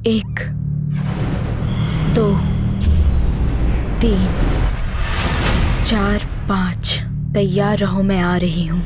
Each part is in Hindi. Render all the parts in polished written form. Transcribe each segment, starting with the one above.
1 2 3 4 5 तैयार रहो, मैं आ रही हूँ।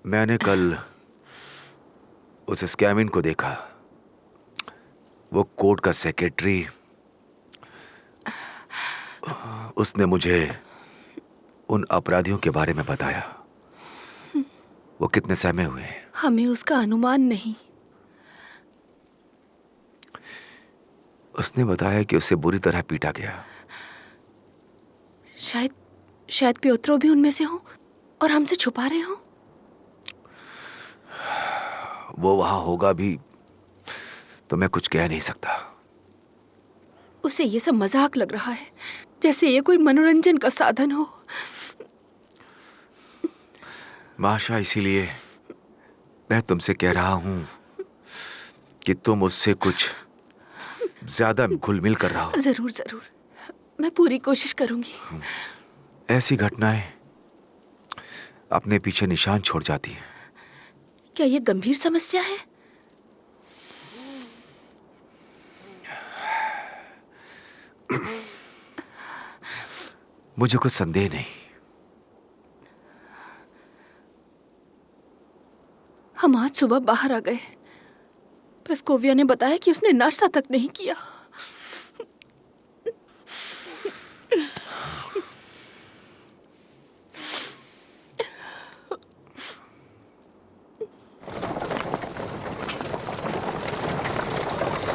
मैंने कल उस स्कैमिन को देखा। वो कोर्ट का सेक्रेटरी। उसने मुझे उन अपराधियों के बारे में बताया। वो कितने सहमे हुए हैं। हमें उसका अनुमान नहीं। उसने बताया कि उसे बुरी तरह पीटा गया। शायद प्योत्रो भी उनमें से हो और हमसे छुपा रहे हो। वो वहां होगा भी तो मैं कुछ कह नहीं सकता। उसे ये सब मजाक लग रहा है, जैसे ये कोई मनोरंजन का साधन हो। माशा, इसीलिए मैं तुमसे कह रहा हूं कि तुम उससे कुछ ज्यादा घुल मिल कर रहा हो। जरूर जरूर, मैं पूरी कोशिश करूंगी। ऐसी घटनाएं अपने पीछे निशान छोड़ जाती हैं। क्या ये गंभीर समस्या है? मुझे कुछ संदेह नहीं। हम आज सुबह बाहर आ गए। प्रस्कोविया ने बताया कि उसने नाश्ता तक नहीं किया।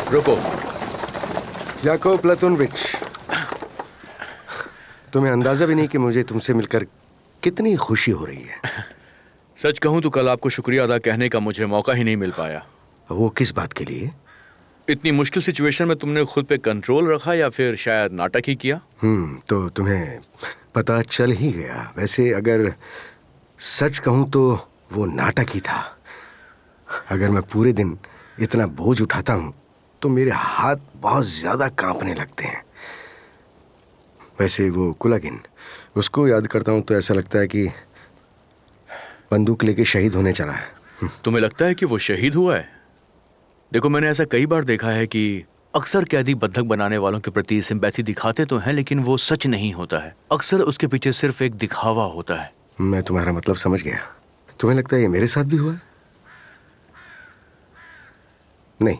रुको। याकोब प्लातोनोविच, तुम्हें अंदाजा भी नहीं कि मुझे तुमसे मिलकर कितनी खुशी हो रही है। सच कहूं तो कल आपको शुक्रिया अदा कहने का मुझे मौका ही नहीं मिल पाया। वो किस बात के लिए? इतनी मुश्किल सिचुएशन में तुमने खुद पे कंट्रोल रखा या फिर शायद नाटक ही किया? तो तुम्हें पता चल ही गया। वैसे अगर सच कहूं तो वो नाटक ही था। अगर मैं पूरे दिन इतना बोझ उठाता हूं तो मेरे हाथ बहुत ज्यादा कांपने लगते हैं। वैसे वो कुलागिन, उसको याद करता हूं तो ऐसा लगता है कि बंदूक लेके शहीद होने चला है। तुम्हें लगता है कि वो शहीद हुआ है? देखो, मैंने ऐसा कई बार देखा है कि अक्सर कैदी बंधक बनाने वालों के प्रति सिंपैथी दिखाते तो हैं, लेकिन वो सच नहीं होता है। अक्सर उसके पीछे सिर्फ एक दिखावा होता है। मैं तुम्हारा मतलब समझ गया। तुम्हें लगता है ये मेरे साथ भी हुआ? नहीं,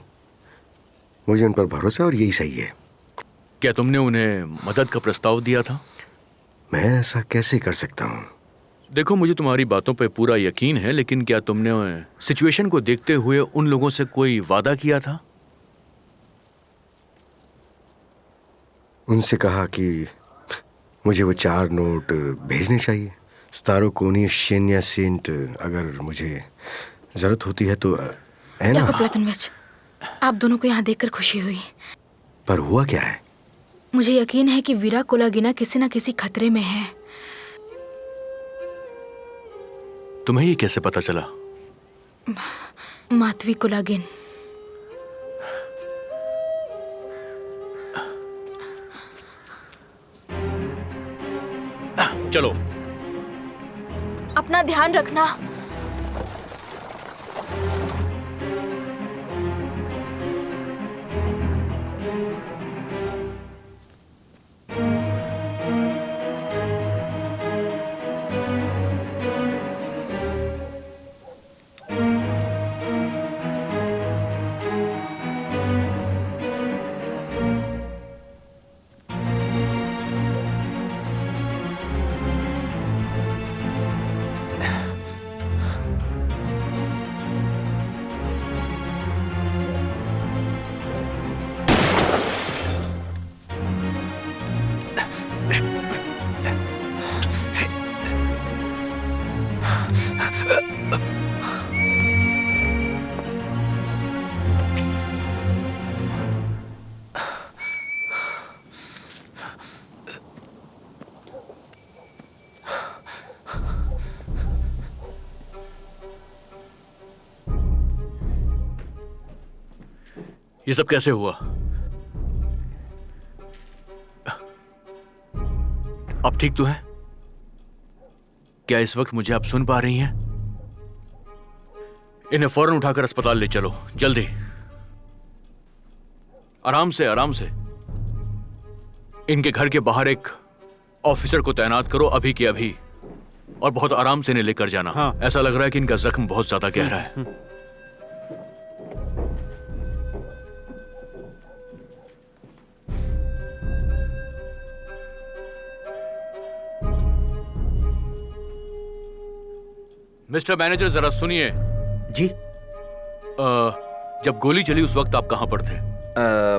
मुझे उन पर भरोसा और यही सही है। क्या तुमने उन्हें मदद का प्रस्ताव दिया था? मैं ऐसा कैसे कर सकता हूं? देखो, मुझे तुम्हारी बातों पे पूरा यकीन है, लेकिन क्या तुमने सिचुएशन को देखते हुए उन लोगों से कोई वादा किया था? उनसे कहा कि मुझे वो 4 नोट भेजने चाहिए। स्तारो कोनी शेन्या सेंट, अगर मुझे जरूरत होती है तो। याकोब प्लातोनोविच, आप दोनों को यहाँ देखकर खुशी हुई। पर हुआ क्या है? मुझे यकीन है कि वीरा कोलागिना किसी न किसी खतरे में है। तुम्हें ये कैसे पता चला? माधवी कोलागिन। चलो। अपना ध्यान रखना। ये सब कैसे हुआ? आप ठीक तो हैं? क्या इस वक्त मुझे आप सुन पा रही हैं? इन्हें फौरन उठाकर अस्पताल ले चलो, जल्दी। आराम से, आराम से। इनके घर के बाहर एक ऑफिसर को तैनात करो, अभी के अभी, और बहुत आराम से इन्हें लेकर जाना। हाँ। ऐसा लग रहा है कि इनका जख्म बहुत ज्यादा गहरा है। मिस्टर मैनेजर, जरा सुनिए। जी। जब गोली चली उस वक्त आप कहां पर थे?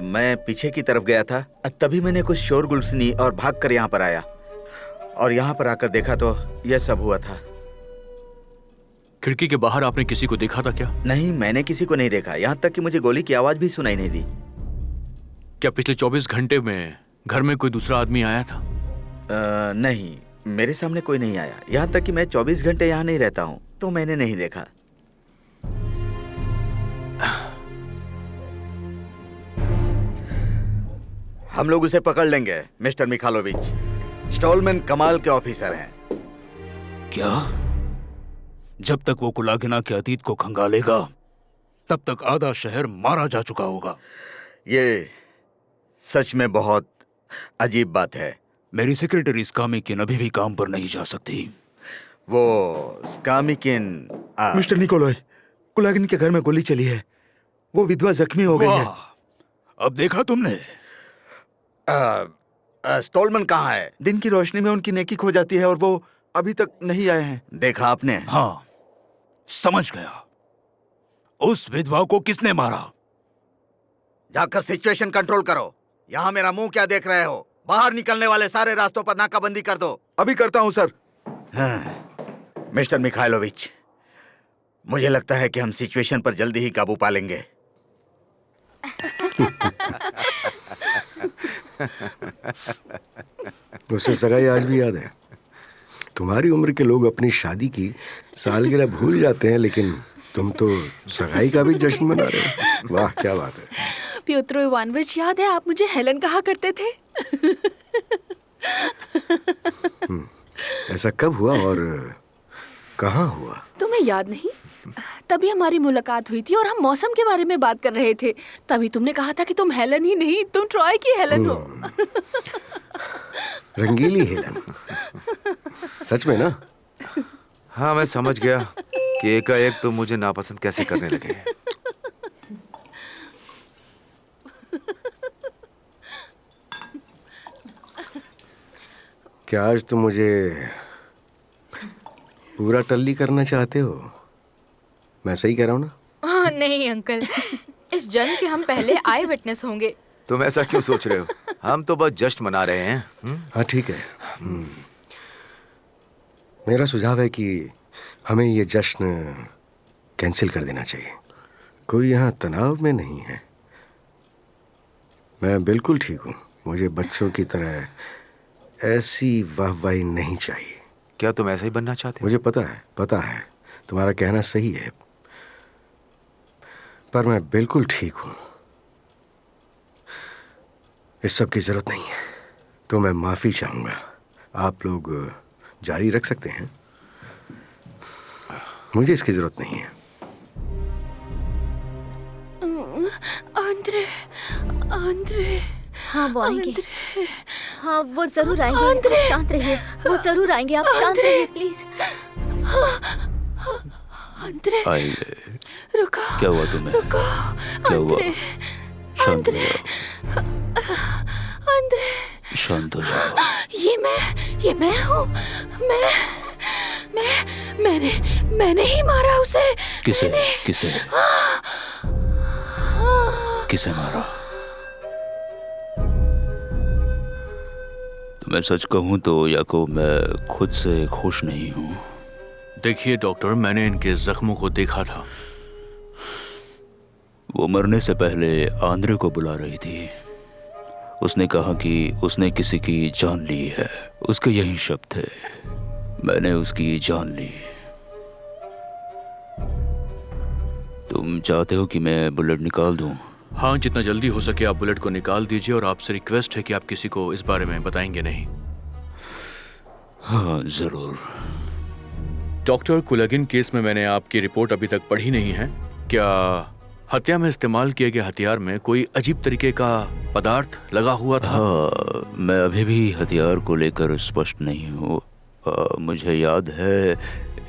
मैं पीछे की तरफ गया था, तभी मैंने कुछ शोरगुल सुनी और भागकर यहाँ पर आया, और यहाँ पर आकर देखा तो यह सब हुआ था। खिड़की के बाहर आपने किसी को देखा था क्या? नहीं, मैंने किसी को नहीं देखा, यहाँ तक कि मुझे गोली की आवाज भी सुनाई नहीं दी। क्या पिछले 24 घंटे में घर में कोई दूसरा आदमी आया था? नहीं, मेरे सामने कोई नहीं आया। यहाँ तक कि मैं 24 घंटे यहाँ नहीं रहता हूँ, तो मैंने नहीं देखा। हम लोग उसे पकड़ लेंगे, मिस्टर मिखालोविच। स्टॉलमैन कमाल के ऑफिसर हैं। क्या? जब तक वो कुलागिना के अतीत को खंगालेगा, तब तक आधा शहर मारा जा चुका होगा। ये सच में बहुत अजीब बात है। मेरी सेक्रेटरी स्कामिकिन अभी भी काम पर नहीं जा सकती। वो स्कामिकिन मिस्टर निकोलॉय, कुलागिन के घर में गोली चली है। वो विधवा जख्मी हो गई है। अब देखा तुमने? स्टॉलमैन कहाँ है? दिन की रोशनी में उनकी नेकी खो जाती है और वो अभी तक नहीं आए हैं। देखा आपने? हाँ, समझ गया। उस विधवा को किसने मारा? जाकर सिचुएशन कंट्रोल करो। यहाँ मेरा मुंह क्या देख रहे हो? बाहर निकलने वाले सारे रास्तों पर नाकाबंदी कर दो। अभी करता हूँ सर। हाँ, मिस्टर मिखाइलोविच, मुझे लगता है कि हम सिचुएशन पर जल्दी ही काबू पा लेंगे। उसे सगाई आज भी याद है। तुम्हारी उम्र के लोग अपनी शादी की सालगिरह भूल जाते हैं, लेकिन तुम तो सगाई का भी जश्न मना रहे हो। वाह, क्या बात है। प्योत्रो इवानोविच, याद है आप मुझे हेलन कहा करते थे? ऐसा कब हुआ और कहाँ हुआ? तुम्हें याद नहीं? तभी हमारी मुलाकात हुई थी और हम मौसम के बारे में बात कर रहे थे। तभी तुमने कहा था कि तुम हेलन ही नहीं, तुम ट्रॉय की हेलन हो। रंगीली हेलन। सच में ना? हाँ, मैं समझ गया कि एकाएक तुम मुझे नापसंद कैसे करने लगे। क्या आज तुम मुझे पूरा टल्ली करना चाहते हो? मैं सही कह रहा हूँ ना? हाँ, नहीं अंकल, इस जंग के हम पहले आई विटनेस होंगे। तुम ऐसा क्यों सोच रहे हो? हम तो बस जश्न मना रहे हैं। हाँ, ठीक है। मेरा सुझाव है कि हमें ये जश्न कैंसिल कर देना चाहिए। कोई यहाँ तनाव में नहीं है। मैं बिल्कुल ठीक हूँ। मुझे बच्चों की तरह ऐसी वाहवाही नहीं चाहिए। क्या तुम ऐसा ही बनना चाहते हो? मुझे पता है तुम्हारा कहना सही है, पर मैं बिल्कुल ठीक हूँ। इस सब की जरूरत नहीं है, तो मैं माफी चाहूंगा। आप लोग जारी रख सकते हैं, मुझे इसकी जरूरत नहीं है। आंद्रे, हाँ वो आएंगे। हाँ वो जरूर आएंगे। आप शांत रहिए, वो जरूर आएंगे। आप शांत रहिए प्लीज। आंद्रे, आएंगे। रुको। क्या हुआ तुम्हें? रुको। क्या हुआ? शांत हो आंद्रे, जाओ। आंद्रे, शांत हो जाओ। ये मैं हूँ। मैंने ही मारा उसे। किसे? किसे मारा? तो मैं सच कहूं तो याकूब, मैं खुद से खुश नहीं हूं। देखिए डॉक्टर, मैंने इनके जख्मों को देखा था। वो मरने से पहले आंद्रे को बुला रही थी। उसने कहा कि उसने किसी की जान ली है। उसके यही शब्द थे, मैंने उसकी जान ली। तुम चाहते हो कि मैं बुलेट निकाल दूं? हाँ, जितना जल्दी हो सके आप बुलेट को निकाल दीजिए, और आपसे रिक्वेस्ट है कि आप किसी को इस बारे में बताएंगे नहीं। हाँ जरूर। डॉक्टर, कुलगिन केस में मैंने आपकी रिपोर्ट अभी तक पढ़ी नहीं है। क्या हत्या में इस्तेमाल किए गए हथियार में कोई अजीब तरीके का पदार्थ लगा हुआ था? हाँ, मैं अभी भी हथियार को लेकर स्पष्ट नहीं हूँ। मुझे याद है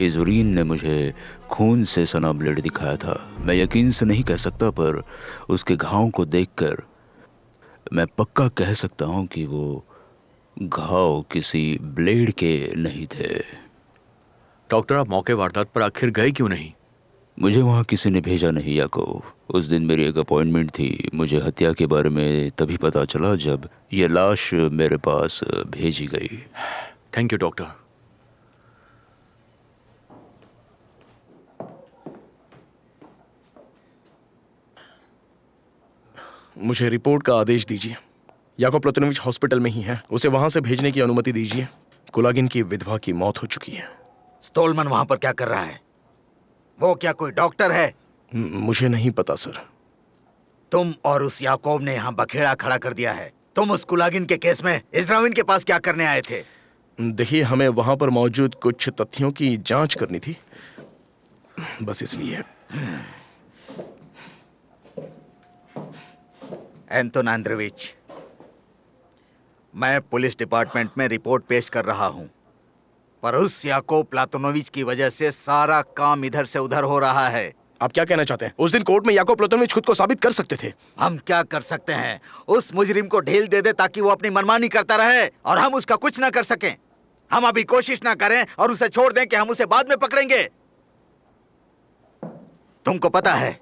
इजुरीन ने मुझे खून से सना ब्लेड दिखाया था। मैं यकीन से नहीं कह सकता, पर उसके घाव को देखकर मैं पक्का कह सकता हूँ कि वो घाव किसी ब्लेड के नहीं थे। डॉक्टर, आप मौके वारदात पर आखिर गए क्यों नहीं? मुझे वहाँ किसी ने भेजा नहीं याकूब। उस दिन मेरी एक अपॉइंटमेंट थी। मुझे हत्या के बारे में तभी पता चला जब ये लाश मेरे पास भेजी गई। Thank you doctor. मुझे रिपोर्ट का आदेश दीजिए। याकूब प्लतोनोविच हॉस्पिटल में ही है, उसे वहां से भेजने की अनुमति दीजिए। कुलागिन की विधवा की मौत हो चुकी है। स्टोलमन वहां पर क्या कर रहा है? वो क्या कोई डॉक्टर है? मुझे नहीं पता सर। तुम और उस याकूब ने यहाँ बखेड़ा खड़ा कर दिया है। तुम उस कुलागिन के केस में इज़राइल के पास क्या करने आए थे? देखिए, हमें वहां पर मौजूद कुछ तथ्यों की जांच करनी थी, बस इसलिए। एंटोन आंद्रेविच, मैं पुलिस डिपार्टमेंट में रिपोर्ट पेश कर रहा हूं, पर उस याकूब प्लातोनोविच की वजह से सारा काम इधर से उधर हो रहा है। आप क्या कहना चाहते हैं? उस दिन कोर्ट में याकूब प्लतोनोविच खुद को साबित कर सकते थे। हम क्या कर सकते हैं? उस मुजरिम को ढील दे दे ताकि वो अपनी मनमानी करता रहे और हम उसका कुछ ना कर सकें। हम अभी कोशिश ना करें और उसे छोड़ दें कि हम उसे बाद में पकड़ेंगे। तुमको पता है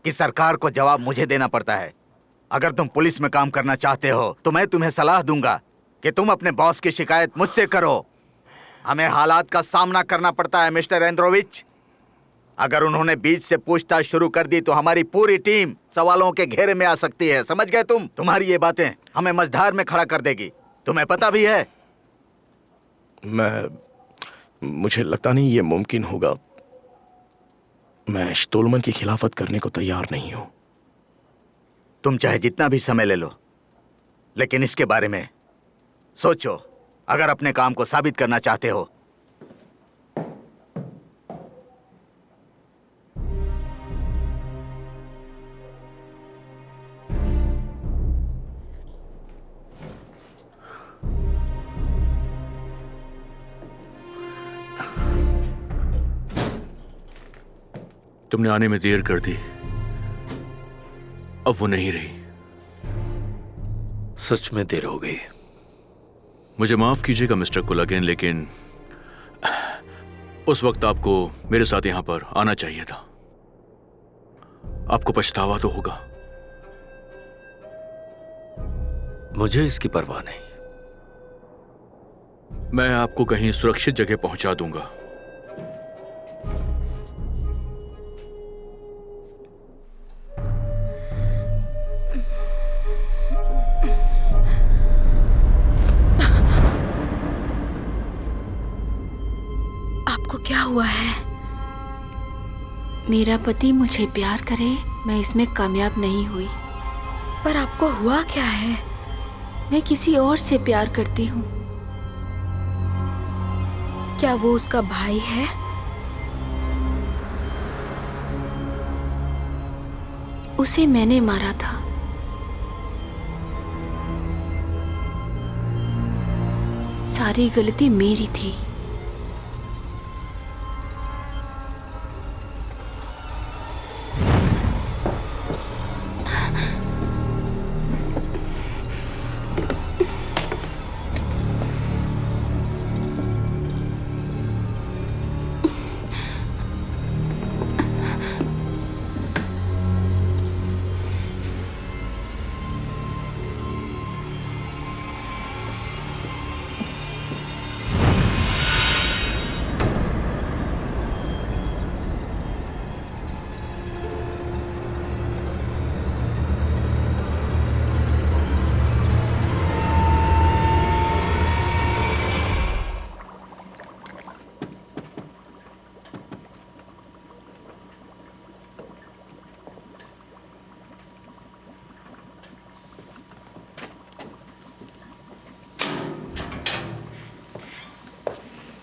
कि सरकार को जवाब मुझे देना पड़ता है। अगर तुम पुलिस में काम करना चाहते हो तो मैं तुम्हें सलाह दूंगा कि तुम अपने बॉस की शिकायत मुझसे करो। हमें हालात का सामना करना पड़ता है मिस्टर एंद्रोविच। अगर उन्होंने बीच से पूछताछ शुरू कर दी तो हमारी पूरी टीम सवालों के घेरे में आ सकती है। समझ गए तुम? तुम्हारी ये बातें हमें मझधार में खड़ा कर देगी। तुम्हें पता भी है। मुझे लगता नहीं ये मुमकिन होगा। मैं स्टोलमन की खिलाफत करने को तैयार नहीं हूं। तुम चाहे जितना भी समय ले लो, लेकिन इसके बारे में सोचो अगर अपने काम को साबित करना चाहते हो। तुमने आने में देर कर दी, अब वो नहीं रही। सच में देर हो गई। मुझे माफ कीजिएगा मिस्टर कुलागिन, लेकिन उस वक्त आपको मेरे साथ यहां पर आना चाहिए था। आपको पछतावा तो होगा। मुझे इसकी परवाह नहीं। मैं आपको कहीं सुरक्षित जगह पहुंचा दूंगा। क्या हुआ है? मेरा पति मुझे प्यार करे, मैं इसमें कामयाब नहीं हुई। पर आपको हुआ क्या है? मैं किसी और से प्यार करती हूँ। क्या वो उसका भाई है? उसे मैंने मारा था। सारी गलती मेरी थी।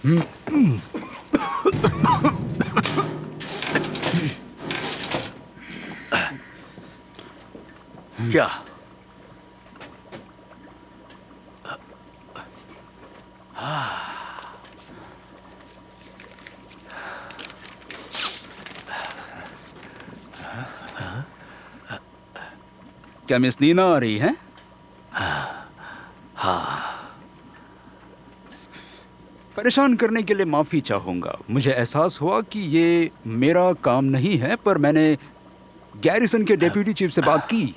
क्या? क्या मिस नीना आ रही है? परेशान करने के लिए माफी चाहूंगा। मुझे एहसास हुआ कि ये मेरा काम नहीं है, पर मैंने गैरिसन के डेप्यूटी चीफ से बात की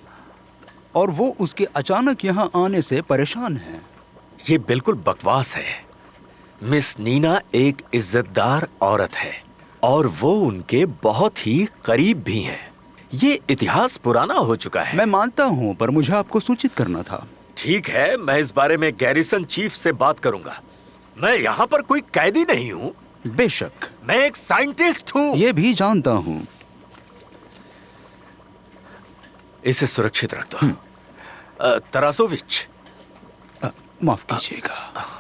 और वो उसके अचानक यहाँ आने से परेशान हैं। ये बिल्कुल बकवास है। मिस नीना एक इज्जतदार औरत है और वो उनके बहुत ही करीब भी हैं। ये इतिहास पुराना हो चुका है। मैं मानता हूँ, पर मुझे आपको सूचित करना था। ठीक है, मैं इस बारे में गैरिसन चीफ से बात करूंगा। मैं यहाँ पर कोई कैदी नहीं हूँ। बेशक। मैं एक साइंटिस्ट हूँ। ये भी जानता हूँ। इसे सुरक्षित रख दो। तरासोविच, माफ कीजिएगा।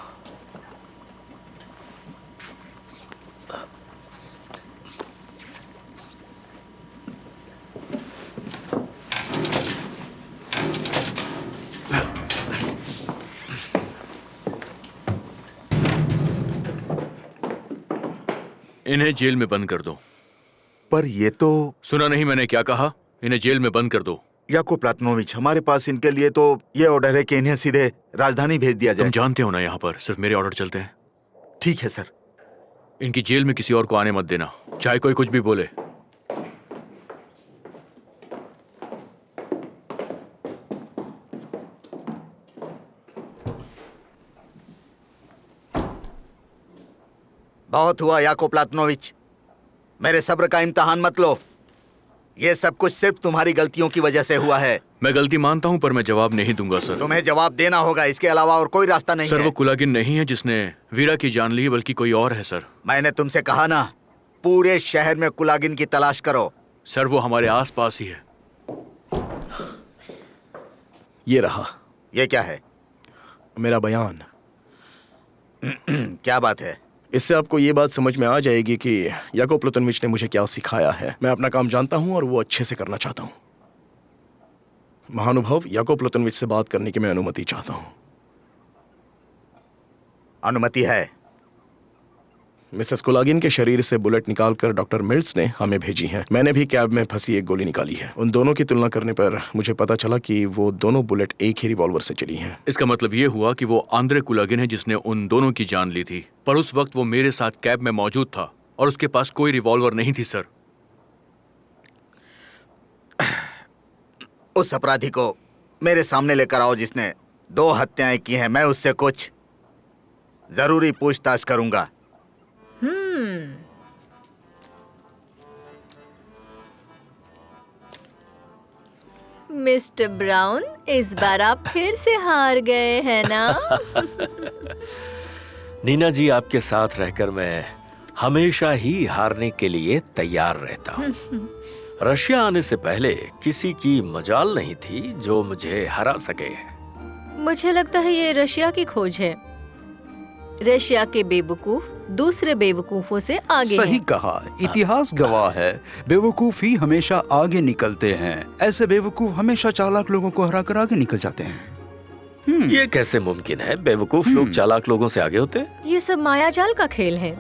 इन्हें जेल में बंद कर दो। पर ये तो... सुना नहीं मैंने क्या कहा? इन्हें जेल में बंद कर दो। याकूब प्लातनोविच, हमारे पास इनके लिए तो ये ऑर्डर है कि इन्हें सीधे राजधानी भेज दिया जाए। तुम जानते हो ना, यहाँ पर सिर्फ मेरे ऑर्डर चलते हैं। ठीक है सर। इनकी जेल में किसी और को आने मत देना, चाहे कोई कुछ भी बोले। बहुत हुआ याकूब प्लातनोविच, मेरे सब्र का इम्तिहान मत लो। ये सब कुछ सिर्फ तुम्हारी गलतियों की वजह से हुआ है। मैं गलती मानता हूँ, पर मैं जवाब नहीं दूंगा सर। तुम्हें जवाब देना होगा, इसके अलावा और कोई रास्ता नहीं सर, है। वो कुलागिन नहीं है जिसने वीरा की जान ली, बल्कि कोई और है सर। मैंने तुमसे कहा ना, पूरे शहर में कुलागिन की तलाश करो। सर, वो हमारे आसपास ही है। ये रहा। ये क्या है? मेरा बयान। क्या बात है? इससे आपको ये बात समझ में आ जाएगी कि याकूब प्लातनोविच ने मुझे क्या सिखाया है। मैं अपना काम जानता हूँ और वो अच्छे से करना चाहता हूँ। महानुभाव, याकूब प्लातनोविच से बात करने की मैं अनुमति चाहता हूँ। अनुमति है। मिसेस कुलागिन के शरीर से बुलेट निकालकर डॉक्टर मिल्स ने हमें भेजी है। मैंने भी कैब में फंसी एक गोली निकाली है। उन दोनों की तुलना करने पर मुझे पता चला कि वो दोनों बुलेट एक ही रिवॉल्वर से चली हैं। इसका मतलब ये हुआ कि वो आंद्रे कुलागिन है जिसने उन दोनों की जान ली थी, पर उस वक्त वो मेरे साथ कैब में मौजूद था और उसके पास कोई रिवॉल्वर नहीं थी सर। उस अपराधी को मेरे सामने लेकर आओ जिसने 2 हत्याएं की हैं। मैं उससे कुछ जरूरी पूछताछ करूंगा। मिस्टर ब्राउन, इस बार आप फिर से हार गए हैं ना? नीना जी, आपके साथ रहकर मैं हमेशा ही हारने के लिए तैयार रहता हूँ। रशिया आने से पहले किसी की मजाल नहीं थी जो मुझे हरा सके। मुझे लगता है ये रशिया की खोज है। रशिया के बेवकूफ दूसरे बेवकूफों से आगे सही हैं। कहा। इतिहास गवाह है, बेवकूफ ही हमेशा आगे निकलते हैं। ऐसे बेवकूफ हमेशा चालाक लोगों को हराकर आगे निकल जाते हैं। ये कैसे मुमकिन है? बेवकूफ लोग चालाक लोगों से आगे होते हैं? ये सब मायाजाल का खेल है।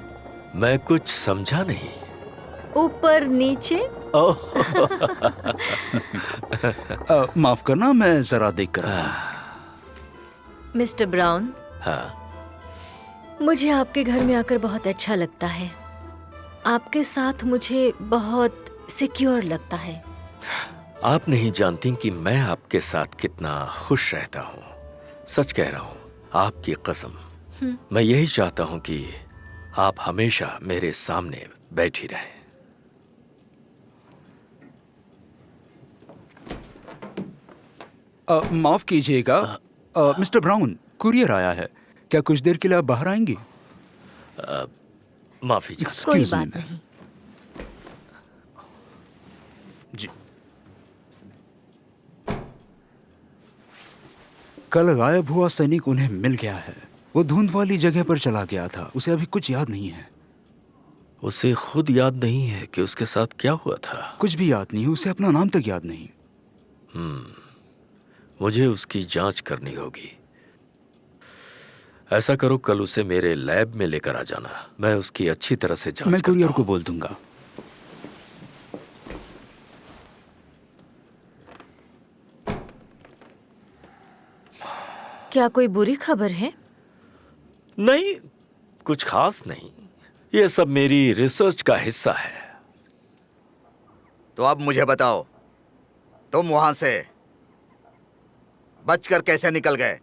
मैं कुछ समझा नहीं। ऊपर नीचे। माफ करना, मैं जरा देख कर। मिस्टर ब्राउन, हाँ, मुझे आपके घर में आकर बहुत अच्छा लगता है। आपके साथ मुझे बहुत सिक्योर लगता है। आप नहीं जानती कि मैं आपके साथ कितना खुश रहता हूँ। सच कह रहा हूँ, आपकी कसम। मैं यही चाहता हूँ कि आप हमेशा मेरे सामने बैठी रहें। माफ कीजिएगा मिस्टर ब्राउन, कुरियर आया है। क्या कुछ देर के लिए आप बाहर आएंगी? माफी चाहता कोई Excuse me, बात नहीं। जी। कल गायब हुआ सैनिक उन्हें मिल गया है। वो धुंध वाली जगह पर चला गया था, उसे अभी कुछ याद नहीं है। उसे खुद याद नहीं है कि उसके साथ क्या हुआ था। कुछ भी याद नहीं है, उसे अपना नाम तक याद नहीं। मुझे उसकी जांच करनी होगी। ऐसा करो, कल उसे मेरे लैब में लेकर आ जाना, मैं उसकी अच्छी तरह से जांच मैं कुरियर करता को हूं। बोल दूंगा। क्या कोई बुरी खबर है? नहीं, कुछ खास नहीं, ये सब मेरी रिसर्च का हिस्सा है। तो अब मुझे बताओ, तुम वहां से बचकर कैसे निकल गए?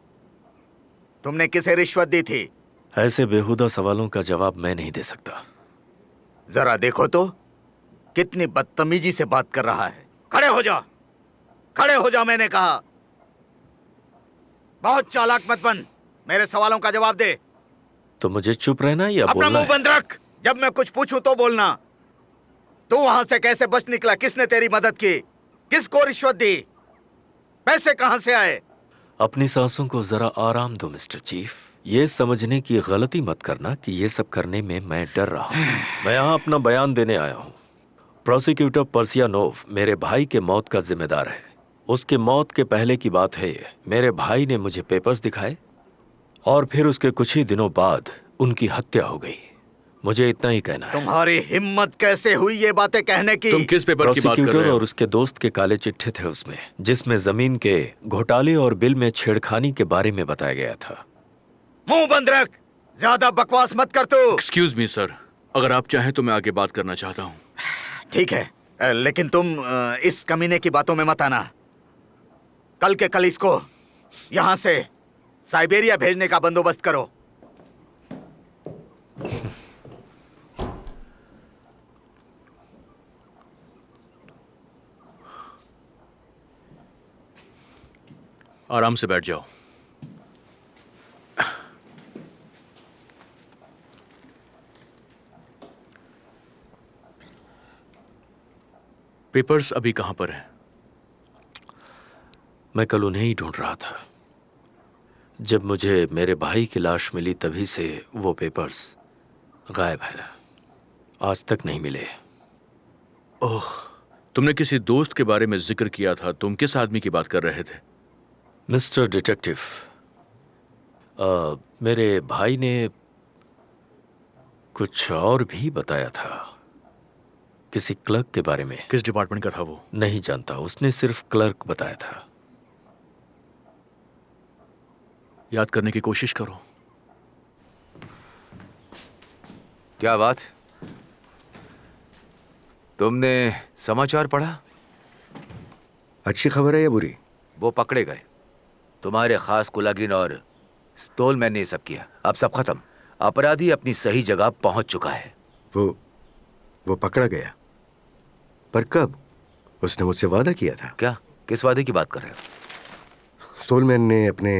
तुमने किसे रिश्वत दी थी? ऐसे बेहुदा सवालों का जवाब मैं नहीं दे सकता। जरा देखो तो कितनी बदतमीजी से बात कर रहा है। खड़े हो जा, खड़े हो जा, मैंने कहा। बहुत चालाक मत बन, मेरे सवालों का जवाब दे। तो मुझे चुप रहना या अपना बोलना मुंह है? बंद रख, जब मैं कुछ पूछूं तो बोलना। तू वहां से कैसे बच निकला? किसने तेरी मदद की? किसको रिश्वत दी? पैसे कहां से आए? अपनी सांसों को जरा आराम दो मिस्टर चीफ। ये समझने की गलती मत करना कि ये सब करने में मैं डर रहा हूँ। मैं यहाँ अपना बयान देने आया हूँ। प्रोसिक्यूटर पर्सियानोव मेरे भाई के मौत का जिम्मेदार है। उसके मौत के पहले की बात है ये। मेरे भाई ने मुझे पेपर्स दिखाए और फिर उसके कुछ ही दिनों बाद उनकी हत्या हो गई। मुझे इतना ही कहना है। तुम्हारी हिम्मत कैसे हुई ये बातें कहने की? तुम किस पेपर की बात कर प्रोसिक्यूटर रहे हो? और उसके दोस्त के काले चिट्ठे थे उसमें, जिसमें जमीन के घोटाले और बिल में छेड़खानी के बारे में बताया गया था। मुंह बंद रख, ज्यादा बकवास मत कर तू। एक्सक्यूज मी सर, अगर आप चाहें तो मैं आगे बात करना चाहता हूँ। ठीक है, लेकिन तुम इस कमीने की बातों में मत आना। कल के कल इसको यहां से साइबेरिया भेजने का बंदोबस्त करो। आराम से बैठ जाओ। पेपर्स अभी कहां पर हैं? मैं कल उन्हें ही ढूंढ रहा था। जब मुझे मेरे भाई की लाश मिली तभी से वो पेपर्स गायब है, आज तक नहीं मिले। ओह, तुमने किसी दोस्त के बारे में जिक्र किया था। तुम किस आदमी की बात कर रहे थे? मिस्टर डिटेक्टिव, मेरे भाई ने कुछ और भी बताया था, किसी क्लर्क के बारे में। किस डिपार्टमेंट का था वो? नहीं जानता, उसने सिर्फ क्लर्क बताया था। याद करने की कोशिश करो। क्या बात, तुमने समाचार पढ़ा? अच्छी खबर है या बुरी? वो पकड़े गए। तुम्हारे खास कुलागिन और स्टोलमैन ने सब किया। अब सब खत्म, अपराधी अपनी सही जगह पहुंच चुका है। वो पकड़ा गया? पर कब? उसने मुझसे वादा किया था। क्या? किस वादे की बात कर रहे हो? स्टोलमैन ने अपने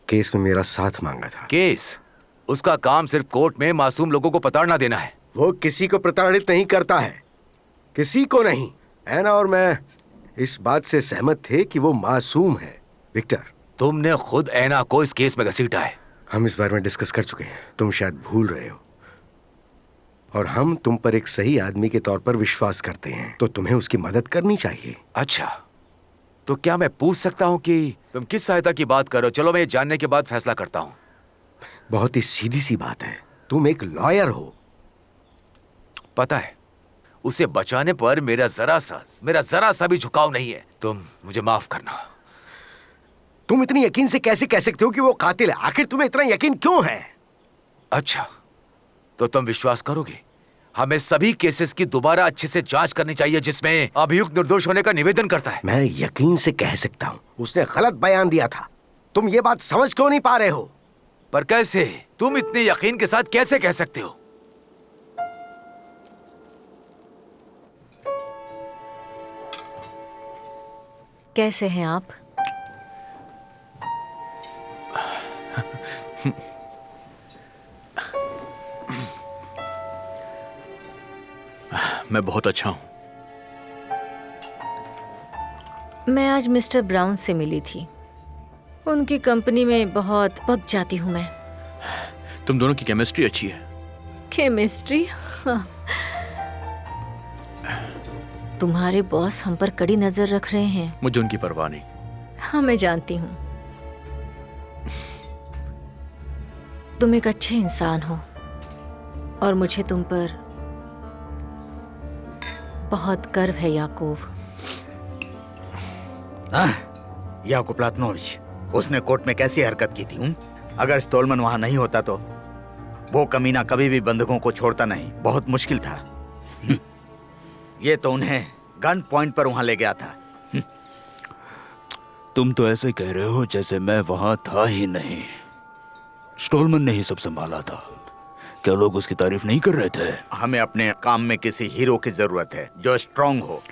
केस में मेरा साथ मांगा था। केस? उसका काम सिर्फ कोर्ट में मासूम लोगों को प्रताड़ना देना है। वो किसी को प्रताड़ित नहीं करता है, किसी को नहीं। ऐना और मैं इस बात से सहमत थे कि वो मासूम है। विक्टर, तुमने खुद ऐना को इस केस में घसीटा है। हम इस बारे में डिस्कस कर चुके हैं, तुम शायद भूल रहे हो। और हम तुम पर एक सही आदमी के तौर पर विश्वास करते हैं, तो तुम्हें उसकी मदद करनी चाहिए। अच्छा, तो क्या मैं पूछ सकता हूँ कि तुम किस सहायता की बात कर रहे हो? चलो मैं ये जानने के बाद फैसला करता हूँ। बहुत ही सीधी सी बात है, तुम एक लॉयर हो। पता है, उसे बचाने पर मेरा जरा सा भी झुकाव नहीं है। तुम मुझे माफ करना। तुम इतनी यकीन से कैसे कह सकते हो कि वो कातिल है? आखिर तुम्हें इतना यकीन क्यों है? अच्छा, तो तुम विश्वास करोगे, हमें सभी केसेस की दोबारा अच्छे से जांच करनी चाहिए जिसमें अभियुक्त निर्दोष होने का निवेदन करता है। मैं यकीन से कह सकता हूँ उसने गलत बयान दिया था। तुम ये बात समझ क्यों नहीं पा रहे हो? पर कैसे? तुम इतने यकीन के साथ कैसे कह सकते हो? कैसे हैं आप? मैं बहुत अच्छा हूं। मैं आज मिस्टर ब्राउन से मिली थी। उनकी कंपनी में बहुत पक जाती हूँ मैं। तुम दोनों की केमिस्ट्री अच्छी है। केमिस्ट्री? हाँ। तुम्हारे बॉस हम पर कड़ी नजर रख रहे हैं। मुझे उनकी परवाह नहीं। हाँ, मैं जानती हूँ। तुम एक अच्छे इंसान हो और मुझे तुम पर बहुत गर्व है याकूब। याकूब प्लातनोविच, उसने कोर्ट में कैसी हरकत की थी? अगर स्टोलमन वहां नहीं होता तो वो कमीना कभी भी बंधकों को छोड़ता नहीं। बहुत मुश्किल था। ये तो उन्हें गन पॉइंट पर वहां ले गया था। तुम तो ऐसे कह रहे हो जैसे मैं वहां था ही नहीं। स्टोलमन ने ही सब संभाला था। क्या लोग उसकी तारीफ नहीं कर रहे थे? हमें अपने काम में किसी हीरो की जरूरत है जो स्ट्रांग हो।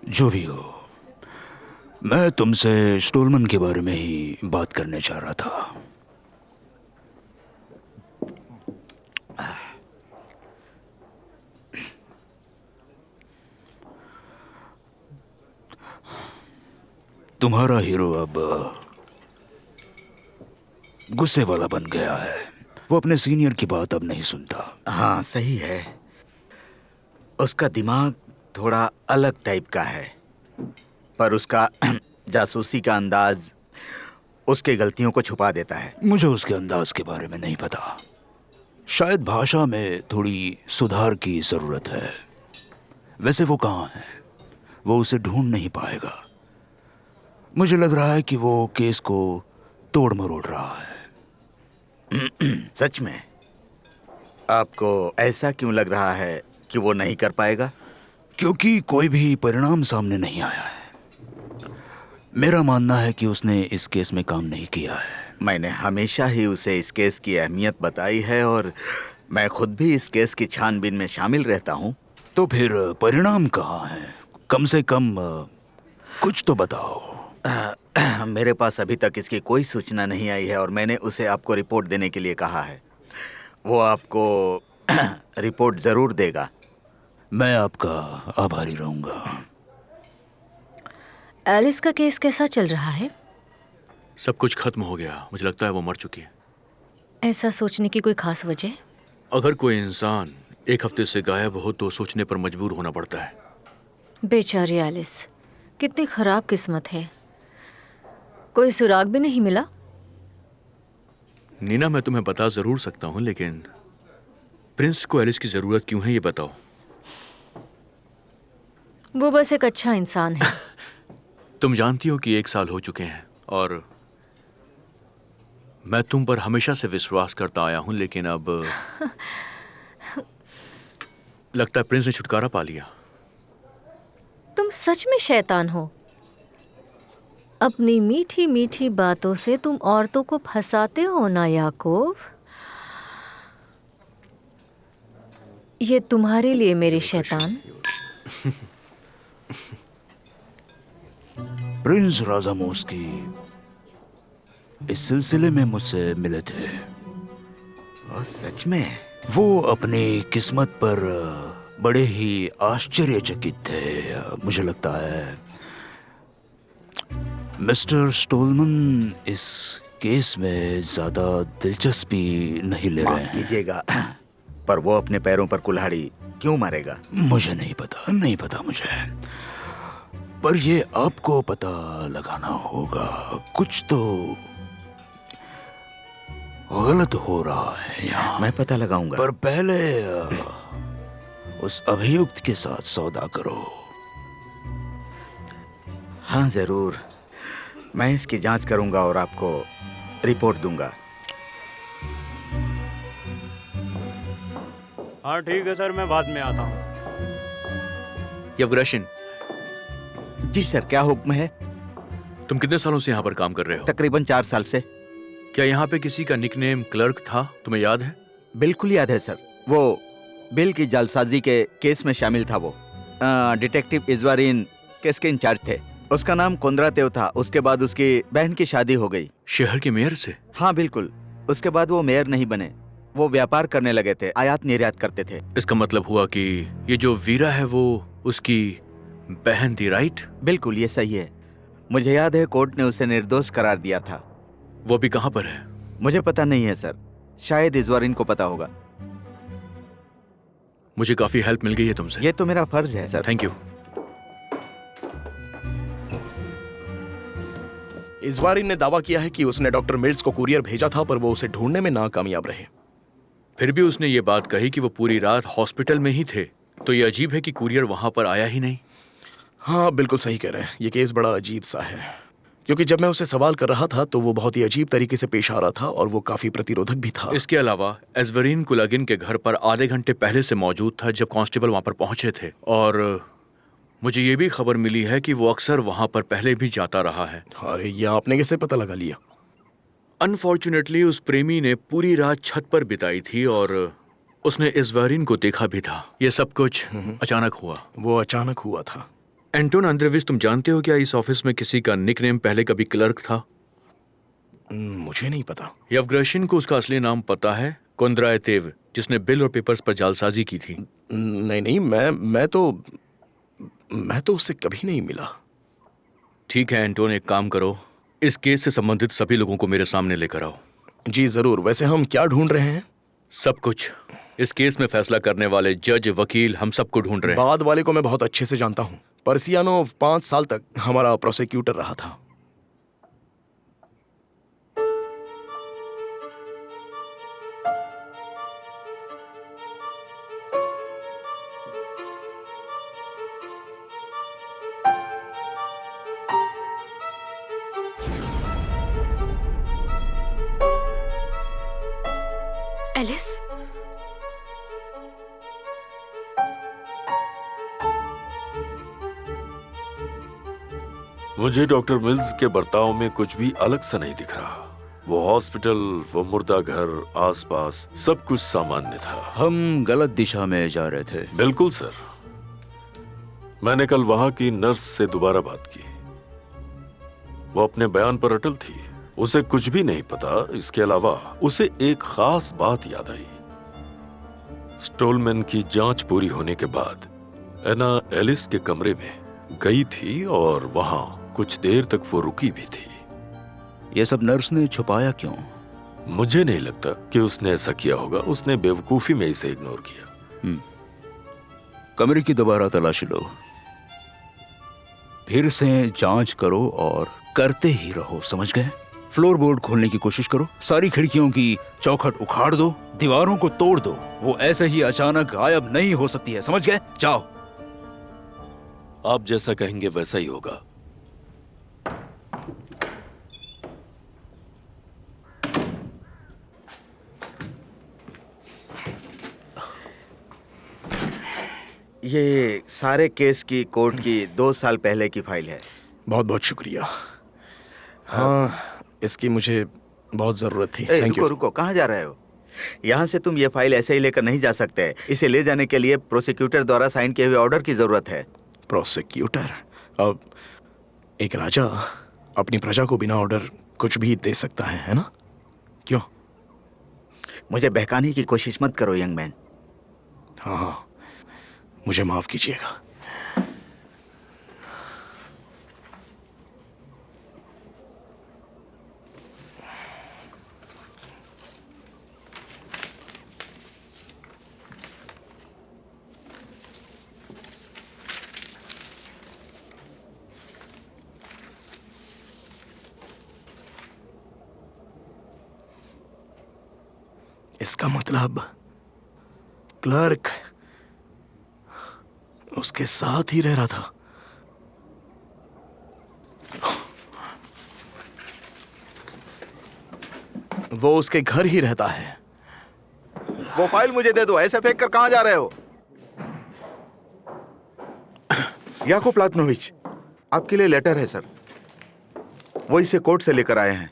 जो भी हो, मैं तुमसे स्टोलमन के बारे में ही बात करने चाह रहा था। तुम्हारा हीरो अब गुस्से वाला बन गया है। वो अपने सीनियर की बात अब नहीं सुनता। हाँ, सही है। उसका दिमाग थोड़ा अलग टाइप का है, पर उसका जासूसी का अंदाज उसके गलतियों को छुपा देता है। मुझे उसके अंदाज के बारे में नहीं पता। शायद भाषा में थोड़ी सुधार की जरूरत है। वैसे वो कहाँ है? वो उसे ढूंढ नहीं पाएगा। मुझे लग रहा है कि वो केस को तोड़ मरोड़ रहा है। सच में? आपको ऐसा क्यों लग रहा है कि वो नहीं कर पाएगा? क्योंकि कोई भी परिणाम सामने नहीं आया है। मेरा मानना है कि उसने इस केस में काम नहीं किया है। मैंने हमेशा ही उसे इस केस की अहमियत बताई है और मैं खुद भी इस केस की छानबीन में शामिल रहता हूँ। तो फिर परिणाम कहाँ है? कम से कम कुछ तो बताओ। मेरे पास अभी तक इसकी कोई सूचना नहीं आई है और मैंने उसे आपको रिपोर्ट देने के लिए कहा है। वो आपको रिपोर्ट जरूर देगा। मैं आपका आभारी रहूंगा। एलिस का केस कैसा चल रहा है? सब कुछ खत्म हो गया। मुझे लगता है वो मर चुकी है। ऐसा सोचने की कोई खास वजह? अगर कोई इंसान एक हफ्ते से गायब हो तो सोचने पर मजबूर होना पड़ता है। बेचारी एलिस, कितनी खराब किस्मत है। कोई सुराग भी नहीं मिला? नीना, मैं तुम्हें बता जरूर सकता हूँ, लेकिन प्रिंस को एलिस की जरूरत क्यों है ये बताओ। वो बस एक अच्छा इंसान है। तुम जानती हो कि 1 साल हो चुके हैं और मैं तुम पर हमेशा से विश्वास करता आया हूं, लेकिन अब लगता है प्रिंस ने छुटकारा पा लिया। तुम सच में शैतान हो। अपनी मीठी मीठी बातों से तुम औरतों को फंसाते हो ना याकूब। ये तुम्हारे लिए मेरे शैतान। प्रिंस राजामोस्की इस सिलसिले में मुझसे मिले थे। सच में? वो अपनी किस्मत पर बड़े ही आश्चर्यचकित थे। मुझे लगता है मिस्टर स्टोलमन इस केस में ज्यादा दिलचस्पी नहीं ले रहे हैं। कीजिएगा, पर वो अपने पैरों पर कुल्हाड़ी क्यों मारेगा? मुझे नहीं पता मुझे। पर ये आपको पता लगाना होगा। कुछ तो गलत हो रहा है यहाँ। मैं पता लगाऊंगा। पर पहले उस अभियुक्त के साथ सौदा करो। हाँ जरूर, मैं इसकी जांच करूंगा और आपको रिपोर्ट दूंगा। हाँ ठीक है सर, मैं बाद में आता हूँ। यवग्रेशन। जी सर, क्या हुक्म है? तुम कितने सालों से यहाँ पर काम कर रहे हो? तकरीबन 4 साल से। क्या यहाँ पे किसी का निकनेम क्लर्क था? तुम्हें याद है? बिल्कुल याद है सर। वो बिल की जालसाजी के केस में शामिल था। वो डिटेक्टिव इजवारीन केस के इंचार्ज थे। उसका नाम कोंद्रातेव था। उसके बाद उसकी बहन की शादी हो गई। शहर के मेयर से? हाँ बिल्कुल। उसके बाद वो मेयर नहीं बने, वो व्यापार करने लगे थे, आयात निर्यात करते थे। इसका मतलब हुआ कि ये जो वीरा है वो उसकी बहन थी, राइट? बिल्कुल, ये सही है। मुझे याद है कोर्ट ने उसे निर्दोष करार दिया था। वो अभी कहाँ पर है? मुझे पता नहीं है सर, शायद इज़वारिन को पता होगा। मुझे काफी हेल्प मिल गई है तुमसे। ये तो मेरा फर्ज है सर। Thank you. इज़वारिन ने दावा किया है कि उसने डॉक्टर मिल्स को कुरियर भेजा था, पर वो उसे ढूंढने में नाकामयाब रहे। फिर भी उसने ये बात कही कि वो पूरी रात हॉस्पिटल में ही थे, तो ये अजीब है कि कुरियर वहां पर आया ही नहीं। हाँ, बिल्कुल सही कह रहे हैं। ये केस बड़ा अजीब सा है, क्योंकि जब मैं उसे सवाल कर रहा था तो वो बहुत ही अजीब तरीके से पेश आ रहा था और वो काफी प्रतिरोधक भी था। इसके अलावा इज़वारिन कुलागिन के घर पर आधे घंटे पहले से मौजूद था जब कांस्टेबल वहां पर पहुंचे थे, और मुझे ये भी खबर मिली है कि वो अक्सर वहां पर पहले भी जाता रहा है। अरे, ये आपने कैसे पता लगा लिया? अनफॉर्चुनेटली उस प्रेमी ने पूरी रात छत पर बिताई थी और उसने इज़वारिन को देखा भी था। ये सब कुछ अचानक हुआ। वो अचानक हुआ था। एंटोन अंद्रेविच, तुम जानते हो क्या इस ऑफिस में किसी का निकनेम पहले कभी क्लर्क था? मुझे नहीं पता। यवग्रशिन को उसका असली नाम पता है, कोंद्रायतेव, जिसने बिल और पेपर्स पर जालसाजी की थी। नहीं, मैं तो उससे कभी नहीं मिला। ठीक है एंटोन, एक काम करो, इस केस से संबंधित सभी लोगों को मेरे सामने लेकर आओ। जी जरूर। वैसे हम क्या ढूंढ रहे हैं? सब कुछ। इस केस में फैसला करने वाले जज, वकील, हम सबको ढूंढ रहे हैं। बाद वाले को मैं बहुत अच्छे से जानता हूँ। पर्सियानो 5 साल तक हमारा प्रोसिक्यूटर रहा था। एलिस, मुझे डॉक्टर मिल्स के बर्ताव में कुछ भी अलग सा नहीं दिख रहा। वो हॉस्पिटल, वो मुर्दा घर, आसपास सब कुछ सामान्य था। हम गलत दिशा में जा रहे थे। बिल्कुल सर। मैंने कल वहां की नर्स से दोबारा बात की। वो अपने बयान पर अटल थी। उसे कुछ भी नहीं पता। इसके अलावा उसे एक खास बात याद आई। स्टोलमैन की जांच पूरी होने के बाद एना एलिस के कमरे में गई थी और वहां कुछ देर तक वो रुकी भी थी। ये सब नर्स ने छुपाया क्यों? मुझे नहीं लगता कि उसने ऐसा किया होगा। उसने बेवकूफी में इसे इग्नोर किया। कमरे की दोबारा तलाशी लो, फिर से जांच करो और करते ही रहो, समझ गए? फ्लोर बोर्ड खोलने की कोशिश करो, सारी खिड़कियों की चौखट उखाड़ दो, दीवारों को तोड़ दो। वो ऐसे ही अचानक गायब नहीं हो सकती है, समझ गए? जाओ। आप जैसा कहेंगे वैसा ही होगा। ये सारे केस की कोर्ट की 2 साल पहले की फाइल है। बहुत बहुत शुक्रिया। हाँ, इसकी मुझे बहुत जरूरत थी। Thank you. रुको, कहाँ जा रहे हो? यहाँ से तुम ये फाइल ऐसे ही लेकर नहीं जा सकते। इसे ले जाने के लिए प्रोसिक्यूटर द्वारा साइन किए हुए ऑर्डर की जरूरत है। प्रोसिक्यूटर? अब एक राजा अपनी प्रजा को बिना ऑर्डर कुछ भी दे सकता है ना? क्यों? मुझे बहकाने की कोशिश मत करो यंग मैन। हाँ, मुझे माफ कीजिएगा। इसका मतलब क्लर्क उसके साथ ही रह रहा था। वो उसके घर ही रहता है। वो फाइल मुझे दे दो। ऐसे फेंक कर कहां जा रहे हो? याकूब प्लातनोविच, आपके लिए लेटर है सर। वो इसे कोर्ट से लेकर आए हैं।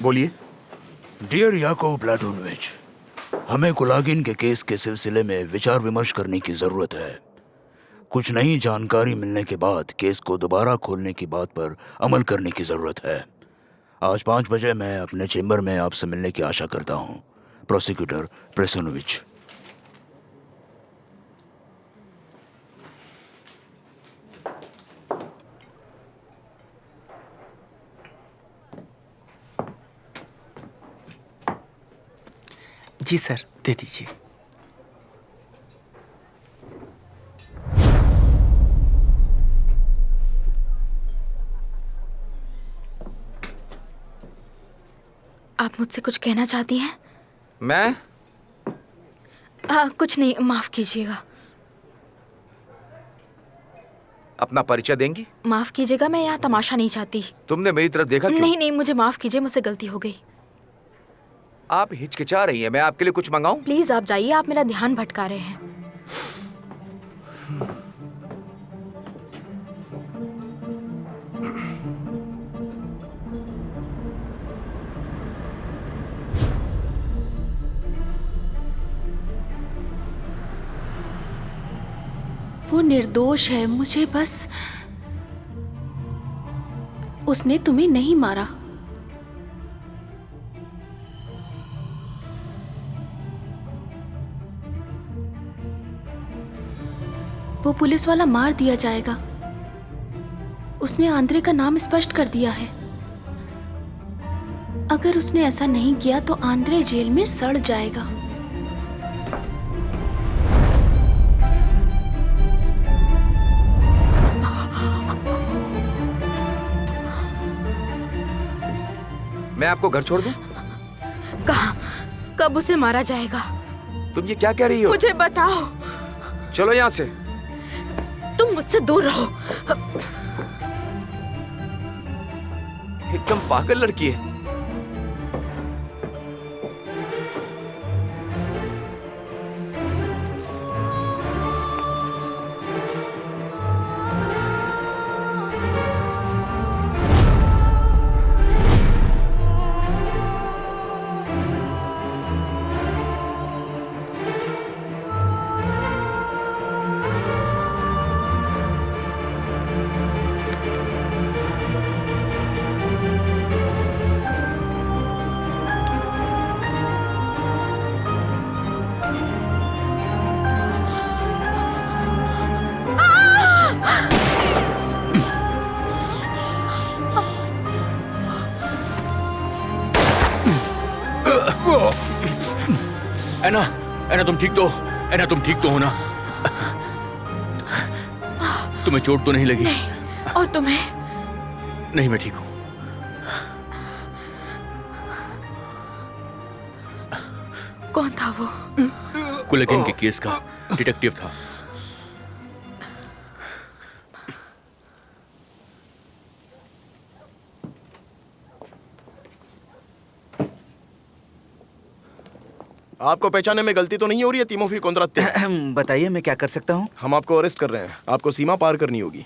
बोलिए। डियर याकूब प्लाटोनोविच, हमें कुलागिन के केस के सिलसिले में विचार विमर्श करने की जरूरत है। कुछ नई जानकारी मिलने के बाद केस को दोबारा खोलने की बात पर अमल करने की जरूरत है। आज 5 बजे मैं अपने चेंबर में आपसे मिलने की आशा करता हूँ। प्रोसिक्यूटर प्रेसोनोविच। जी सर, दे दीजिए। आप मुझसे कुछ कहना चाहती हैं? मैं कुछ नहीं, माफ कीजिएगा। अपना परिचय देंगी? माफ कीजिएगा, मैं यहाँ तमाशा नहीं चाहती। तुमने मेरी तरफ देखा क्यों? नहीं नहीं, मुझे माफ कीजिए, मुझसे गलती हो गई। आप हिचकिचा रही हैं, मैं आपके लिए कुछ मंगाऊं? प्लीज आप जाइए, आप मेरा ध्यान भटका रहे हैं। वो निर्दोष है, मुझे बस उसने तुम्हें नहीं मारा। वो पुलिस वाला मार दिया जाएगा। उसने आंद्रे का नाम स्पष्ट कर दिया है। अगर उसने ऐसा नहीं किया तो आंद्रे जेल में सड़ जाएगा। मैं आपको घर छोड़ दूं? कहाँ? कब उसे मारा जाएगा? तुम ये क्या कह रही हो? मुझे बताओ। चलो यहाँ से। तुम मुझसे दूर रहो। एकदम पागल लड़की है। एना, एना तुम ठीक तो? एना तुम ठीक तो हो ना? तुम्हें चोट तो नहीं लगी? नहीं। और तुम्हें? नहीं, मैं ठीक हूँ। कौन था वो? कुलगिन के केस का डिटेक्टिव था। आपको पहचानने में गलती तो नहीं हो रही है तिमोफी कोंद्रात्य? बताइए, मैं क्या कर सकता हूँ? हम आपको अरेस्ट कर रहे हैं। आपको सीमा पार करनी होगी।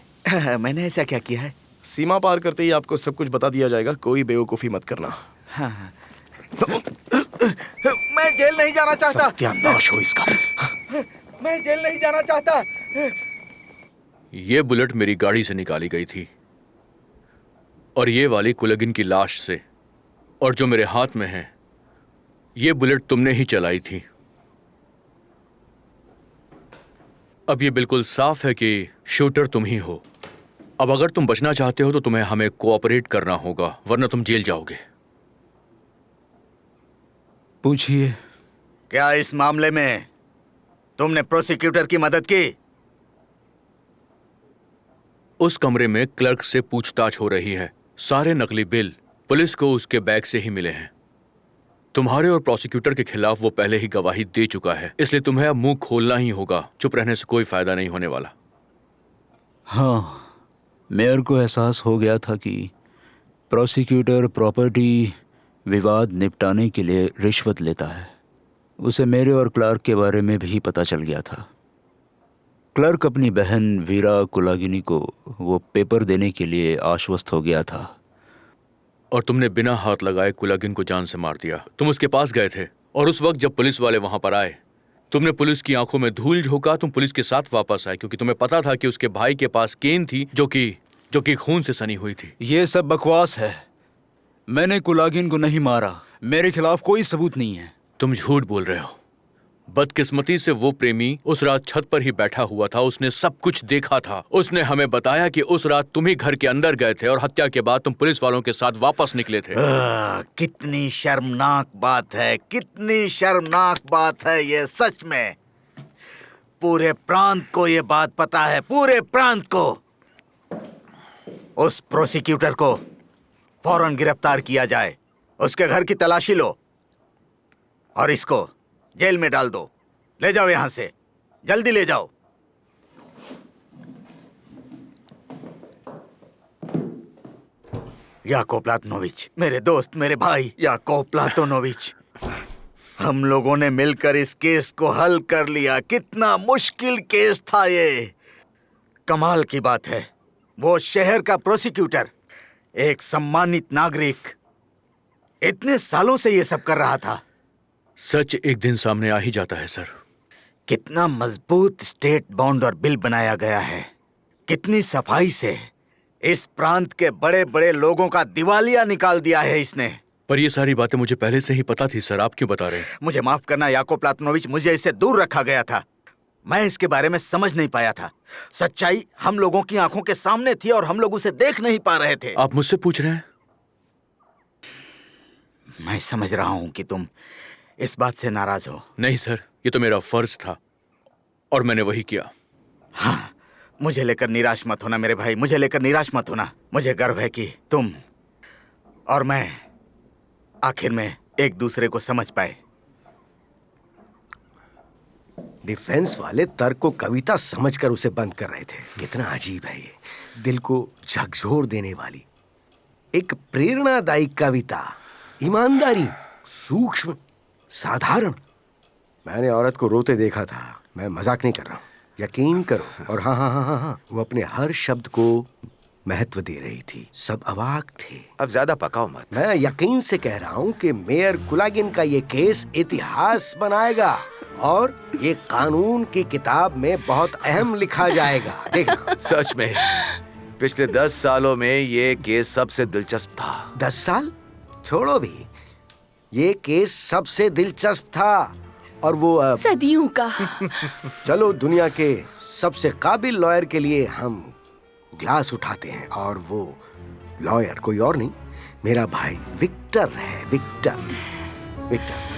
मैंने ऐसा क्या किया है? सीमा पार करते ही आपको सब कुछ बता दिया जाएगा। कोई बेवकूफ़ी मत करना। हाँ। मैं जेल नहीं जाना चाहता। सत्यानाश हो इसका। मैं जेल नहीं जाना चाहता। ये बुलेट मेरी गाड़ी से निकाली गई थी और ये वाली कुलगिन की लाश से, और जो मेरे हाथ में है ये बुलेट तुमने ही चलाई थी। अब ये बिल्कुल साफ है कि शूटर तुम ही हो। अब अगर तुम बचना चाहते हो तो तुम्हें हमें कोऑपरेट करना होगा, वरना तुम जेल जाओगे। पूछिए। क्या इस मामले में तुमने प्रोसिक्यूटर की मदद की? उस कमरे में क्लर्क से पूछताछ हो रही है। सारे नकली बिल पुलिस को उसके बैग से ही मिले हैं। तुम्हारे और प्रोसिक्यूटर के खिलाफ वो पहले ही गवाही दे चुका है, इसलिए तुम्हें अब मुंह खोलना ही होगा। चुप रहने से कोई फायदा नहीं होने वाला। हाँ, मेयर को एहसास हो गया था कि प्रोसिक्यूटर प्रॉपर्टी विवाद निपटाने के लिए रिश्वत लेता है। उसे मेरे और क्लार्क के बारे में भी पता चल गया था। क्लर्क अपनी बहन वीरा कुलागिनी को वो पेपर देने के लिए आश्वस्त हो गया था। और तुमने बिना हाथ लगाए कुलागिन को जान से मार दिया। तुम उसके पास गए थे और उस वक्त जब पुलिस वाले वहां पर आए, तुमने पुलिस की आंखों में धूल झोंका। तुम पुलिस के साथ वापस आए क्योंकि तुम्हें पता था कि उसके भाई के पास केन थी जो कि खून से सनी हुई थी। ये सब बकवास है। मैंने कुलागिन को नहीं मारा। मेरे खिलाफ कोई सबूत नहीं है। तुम झूठ बोल रहे हो। बदकिस्मती से वो प्रेमी उस रात छत पर ही बैठा हुआ था, उसने सब कुछ देखा था। उसने हमें बताया कि उस रात तुम ही घर के अंदर गए थे और हत्या के बाद तुम पुलिस वालों के साथ वापस निकले थे। कितनी शर्मनाक बात है, कितनी शर्मनाक बात है ये, सच में। पूरे प्रांत को ये बात पता है, पूरे प्रांत को। उस प्रोसिक्यूटर को फौरन गिरफ्तार किया जाए, उसके घर की तलाशी लो और इसको जेल में डाल दो। ले जाओ यहां से, जल्दी ले जाओ। याकोब प्लातनोविच, मेरे दोस्त, मेरे भाई याकोब प्लातनोविच, हम लोगों ने मिलकर इस केस को हल कर लिया। कितना मुश्किल केस था ये। कमाल की बात है, वो शहर का प्रोसिक्यूटर, एक सम्मानित नागरिक, इतने सालों से ये सब कर रहा था। सच एक दिन सामने आ ही जाता है सर। कितना मजबूत स्टेट बॉन्ड और बिल बनाया गया है, कितनी सफाई से इस प्रांत के बड़े बड़े लोगों का दिवालिया निकाल दिया है इसने। पर ये सारी बातें मुझे पहले से ही पता थी सर, आप क्यों बता रहे हैं? मुझे माफ करना याकोब प्लातनोविच, मुझे इससे दूर रखा गया था। मैं इसके बारे में समझ नहीं पाया था। सच्चाई हम लोगों की आंखों के सामने थी और हम लोग उसे देख नहीं पा रहे थे। आप मुझसे पूछ रहे हैं? मैं समझ रहा हूं कि तुम इस बात से नाराज हो। नहीं सर, ये तो मेरा फर्ज था और मैंने वही किया। हाँ, मुझे लेकर निराश मत होना मेरे भाई, मुझे लेकर निराश मत होना। मुझे गर्व है कि तुम और मैं आखिर में एक दूसरे को समझ पाए। डिफेंस वाले तर्क को कविता समझकर उसे बंद कर रहे थे। कितना अजीब है ये, दिल को झकझोर देने वाली एक प्रेरणादायी कविता, ईमानदारी, सूक्ष्म, साधारण। मैंने औरत को रोते देखा था, मैं मजाक नहीं कर रहा हूं, यकीन करो। और हाँ हाँ हाँ हाँ हाँ, वो अपने हर शब्द को महत्व दे रही थी। सब अवाक थे। अब ज्यादा पकाओ मत। मैं यकीन से कह रहा हूं कि मेयर कुलागिन का ये केस इतिहास बनाएगा और ये कानून की किताब में बहुत अहम लिखा जाएगा। देखना। सच में पिछले 10 सालों में ये केस सबसे दिलचस्प था। 10 साल छोड़ो भी, ये केस सबसे दिलचस्प था। और वो सदियों का। चलो दुनिया के सबसे काबिल लॉयर के लिए हम ग्लास उठाते हैं। और वो लॉयर कोई और नहीं, मेरा भाई विक्टर है। Victor, Victor.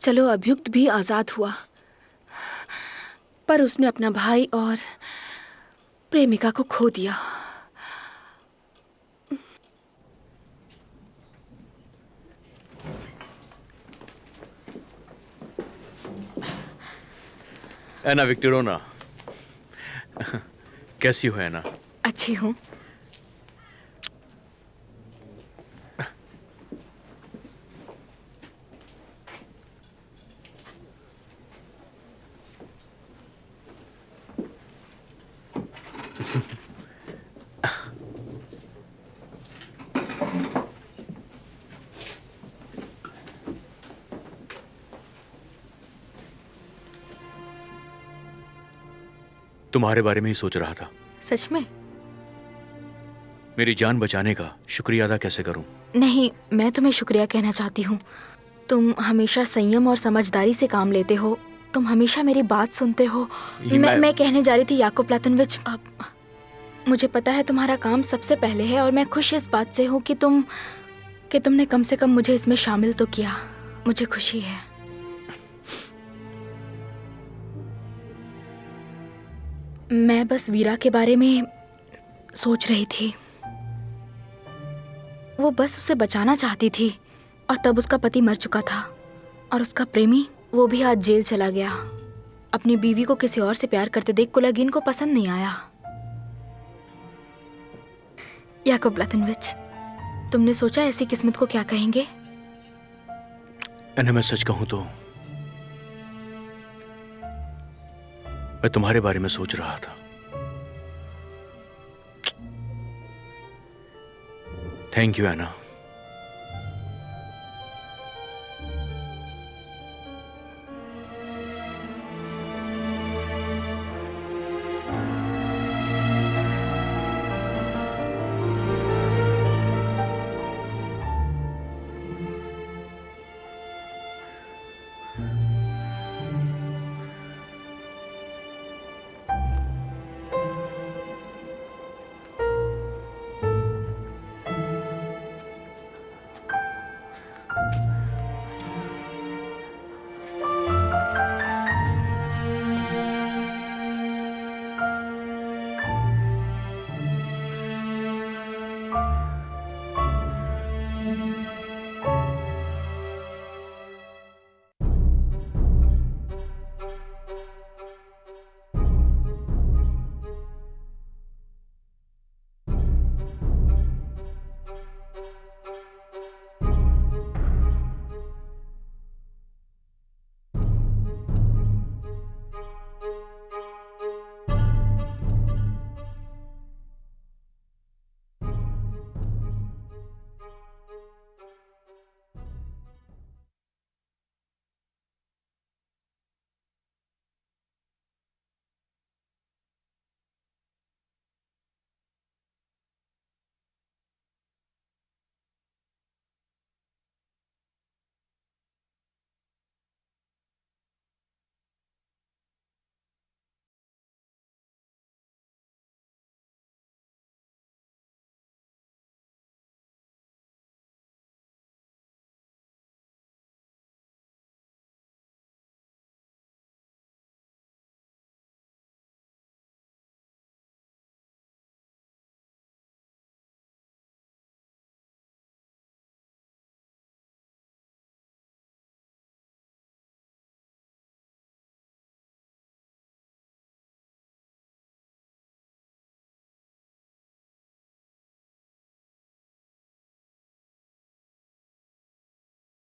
चलो, अभियुक्त भी आजाद हुआ, पर उसने अपना भाई और प्रेमिका को खो दिया। एना विक्टोरोना, कैसी हो एना? अच्छी हूँ। तुम्हारे बारे में ही सोच रहा था। सच में? मेरी जान बचाने का शुक्रिया अदा कैसे करूं? नहीं, मैं तुम्हें शुक्रिया कहना चाहती हूँ। तुम हमेशा संयम और समझदारी से काम लेते हो। तुम हमेशा मेरी बात सुनते हो। मैं कहने जा रही थी याकोब प्लातनोविच, मुझे पता है तुम्हारा काम सबसे पहले है और मैं खुश इस बात से हूँ कि तुमने कम से कम मुझे इसमें शामिल तो किया। मुझे खुशी है। मैं बस वीरा के बारे में सोच रही थी। वो बस उसे बचाना चाहती थी और तब उसका पति मर चुका था और उसका प्रेमी, वो भी आज जेल चला गया। अपनी बीवी को किसी और से प्यार करते देख कुलागिन को पसंद नहीं आया। याकोब प्लातनोविच, तुमने सोचा ऐसी किस्मत को क्या कहेंगे? मैं सच कहूं तो मैं तुम्हारे बारे में सोच रहा था। Thank you Anna.